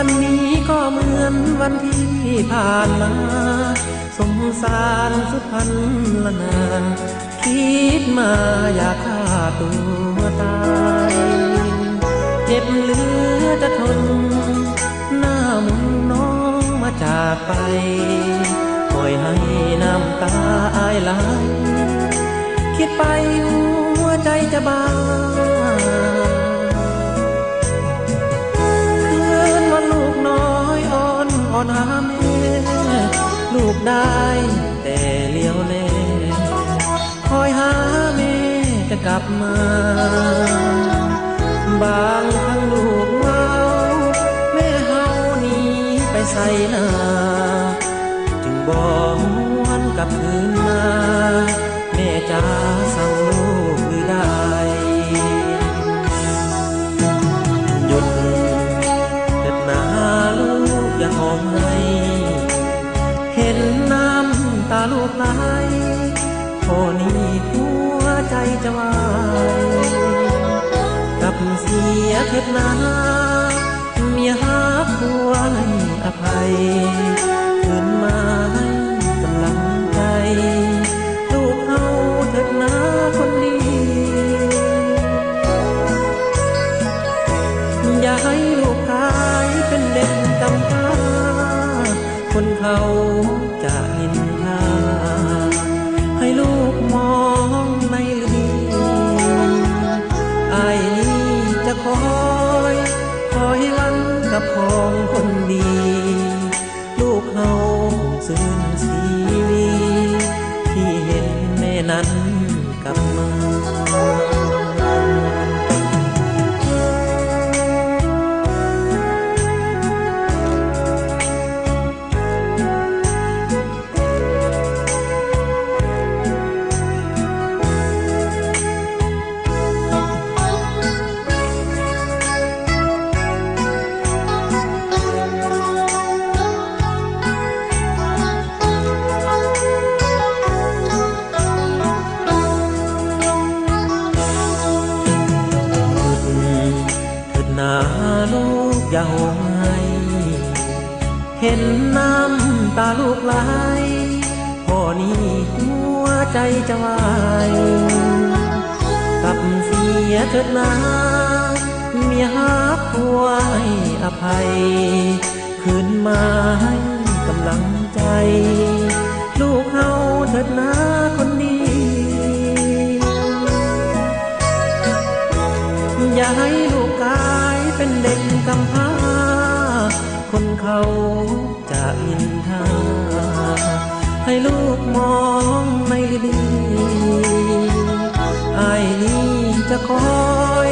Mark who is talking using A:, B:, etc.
A: วันนี้ก็เหมือนวันที่ผ่านมาสงสารสุดพันละนานคิดมาอยากฆ่าตัวตายเจ็บเหลือจะทนหน้ามุนน้องมาจากไปปล่อยให้น้ำตาอายไหลคิดไปหัวใจจะบ้าหาแม่ลูกได้แต่เลี้ยวแลคอยหาแม่จะกลับมาบางครั้งลูกเมาแม่เฮาหนีไปใส่นาจึงบอกวนกลับคืนมาแม่จ๋าสั่งลูกหรือได้หยุดเถิดนาลูกอย่าห้องให้เห็นน้ำตาลูกไหลพอนี้หัวใจจะวายกับเสียเถิดนาเมียหาผัวให้อภัยคืนมาให้กำลังใจลูกเอาเถิดนาคนดีอย่าให้ลูกกลายเป็นเด็กกำพร้าคนเขาจะนินทาให้ลูกมองในดีอ้ายนี้จะคอยวันกับพ้องคนดีลูกเขาคงซื่นสีวีที่เห็นแม่นั้นกลับมาลูกอย่าห่วงให้เห็นน้ำตาลูกไหลพ่อนี้หัวใจจะวายกับเสียเถิดนาเมียหาผัวให้อภัยคืนมาให้กำลังใจลูกเฮาเถิดนาคนดีอย่าให้ลูกกลายเป็นเด็กกำพร้าคนเขาจะนินทาให้ลูกมองในดีอ้ายนี้จะคอย